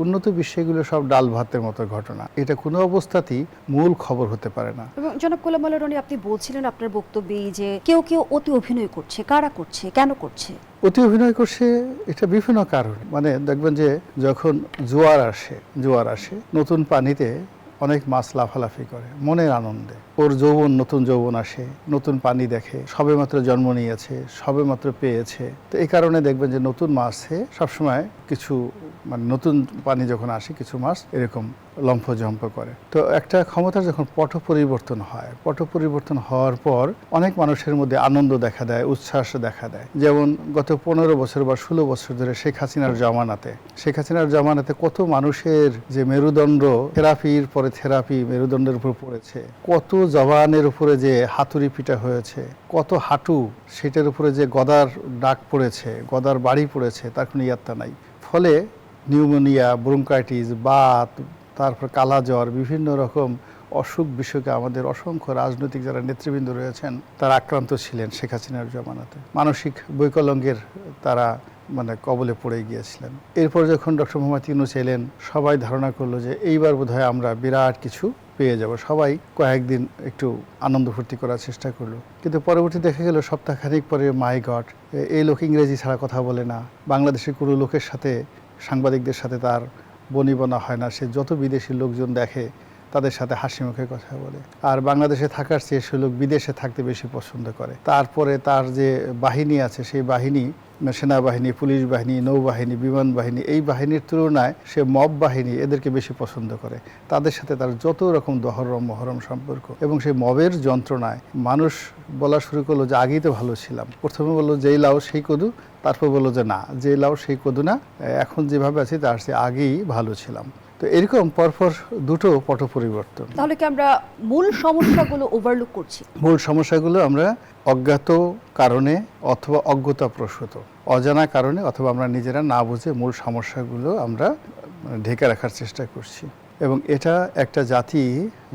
উন্নত বিশ্বেগুলো সব ডাল ভাতের মতো ঘটনা, এটা কোনো অবস্থাতেই মূল খবর হতে পারে না। এবং জনাব গোলাম মাওলা রনি, আপনি বলছিলেন আপনার বক্তব্যে যে কেউ কেউ অতি অভিনয় করছে, কারা করছে, কেন করছে? অতি অভিনয় করছে এটা বিভিন্ন কারণ, মানে দেখবেন যে যখন জোয়ার আসে নতুন পানিতে অনেক মাছ লাফালাফি করে মনের আনন্দে, ওর যৌবন, নতুন যৌবন আসে, নতুন পানি দেখে, সবেমাত্র জন্ম নিয়েছে, সবেমাত্র পেয়েছে। তো এই কারণে দেখবেন যে নতুন মাছে সবসময় কিছু, মানে নতুন পানি যখন আসে কিছু মাছ এরকম লম্ফজম্প করে। তো একটা ক্ষমতার যখন পট পরিবর্তন হওয়ার পর অনেক মানুষের মধ্যে আনন্দ দেখা দেয়, উচ্ছ্বাস দেখা দেয়। যেমন গত 15 বছর বা 16 বছর ধরে শেখ হাসিনার জামানাতে কত মানুষের যে মেরুদণ্ড, থেরাপির পরে থেরাপি মেরুদণ্ডের উপর পড়েছে, কত জবানের উপরে যে হাতুড়ি পিটা হয়েছে, কত হাঁটু, সেটার উপরে যে গদার ডাক পড়েছে, গদার বাড়ি পড়েছে, তার কোনো ইয়াত্তা নাই। ফলে নিউমোনিয়া, ব্রঙ্কাইটিস, বাত, তারপর কালাজ্বর, বিভিন্ন রকম অসুখ বিসুখে আমাদের অসংখ্য রাজনৈতিক যারা নেতৃবৃন্দ রয়েছেন তারা আক্রান্ত ছিলেন শেখ হাসিনার জামানাতে। মানসিক বৈকলঙ্গের তারা মানে কবলে পড়ে গিয়েছিলেন। এরপর যখন ডক্টর মোহাম্মদ ইউনূস এলেন, সবাই ধারণা করলো যে এইবার বোধহয় আমরা বিরাট কিছু পেয়ে যাব। সবাই কয়েকদিন একটু আনন্দ ফুর্তি করার চেষ্টা করলো, কিন্তু পরবর্তী দেখা গেল সপ্তাহখানিক পরে মাই গড, এই লোক ইংরেজি ছাড়া কথা বলে না, বাংলাদেশের কোনো লোকের সাথে, সাংবাদিকদের সাথে তার বনিবনা হয় না, সে যত বিদেশি লোকজন দেখে তাদের সাথে হাসি মুখে কথা বলে, আর বাংলাদেশে থাকার চেয়ে সে লোক বিদেশে থাকতে বেশি পছন্দ করে। তারপরে তার যে বাহিনী আছে, সেই বাহিনী, সেনাবাহিনী, পুলিশ বাহিনী, নৌবাহিনী, বিমান বাহিনী, এই বাহিনীর তুলনায় সে মব বাহিনী, এদেরকে বেশি পছন্দ করে। তাদের সাথে তার যত রকম দহরম মহরম সম্পর্ক, এবং সেই মবের যন্ত্রণায় মানুষ বলা শুরু করলো যে আগেই তো ভালো ছিলাম। প্রথমে বললো যেই লাউ সেই কদু, তারপর বললো যে না, যে লাউ সেই কদু না, এখন যেভাবে আছি তার চেয়ে আগেই ভালো ছিলাম। তো এরকম পরপর দুটো পট পরিবর্তন। তাহলে কি আমরা মূল সমস্যাগুলো ওভারলুক করছি? মূল সমস্যাগুলো আমরা অজ্ঞাত কারণে অথবা অজ্ঞতাপ্রসূত, অজানা কারণে অথবা আমরা নিজেরা না বুঝে মূল সমস্যাগুলো আমরা ঢেকে রাখার চেষ্টা করছি। এবং এটা একটা জাতি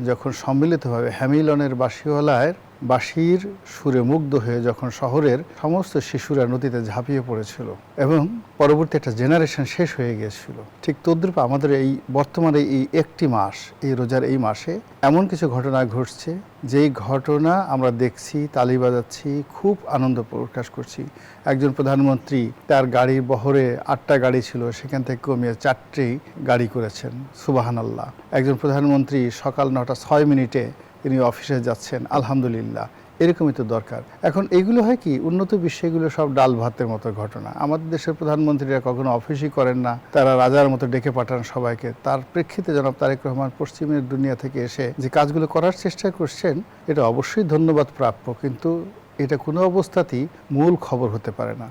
যখন সম্মিলিতভাবে হ্যামিলনের বাঁশির সুরে মুগ্ধ হয়ে যখন শহরের সমস্ত শিশুরা নদীতে ঝাঁপিয়ে পড়েছিল এবং পরবর্তী একটা জেনারেশন শেষ হয়ে গিয়েছিল, ঠিক তদ্রূপ আমাদের এই বর্তমানে এই একটি মাস, এই রোজার এই মাসে এমন কিছু ঘটনা ঘটছে, যেই ঘটনা আমরা দেখছি, তালি বাজাচ্ছি, খুব আনন্দ প্রকাশ করছি। একজন প্রধানমন্ত্রী তার গাড়ির বহরে 8টা গাড়ি ছিল, সেখান থেকে কমিয়ে 4টি গাড়ি করেছেন, সুবহানাল্লাহ। একজন প্রধানমন্ত্রী সকাল 9টা 6 মিনিটে তিনি অফিসে যাচ্ছেন, আলহামদুলিল্লাহ। এরকমই তো দরকার। এখন এগুলো হয় কি, উন্নত বিশ্বে এগুলো সব ডাল ভাতের মতো ঘটনা। আমাদের দেশের প্রধানমন্ত্রীরা কখনো অফিসই করেন না, তারা রাজার মতো ডেকে পাঠান সবাইকে। তার প্রেক্ষিতে জনাব তারেক রহমান পশ্চিমের দুনিয়া থেকে এসে যে কাজগুলো করার চেষ্টা করছেন, এটা অবশ্যই ধন্যবাদ প্রাপ্য, কিন্তু এটা কোনো অবস্থাতেই মূল খবর হতে পারে না।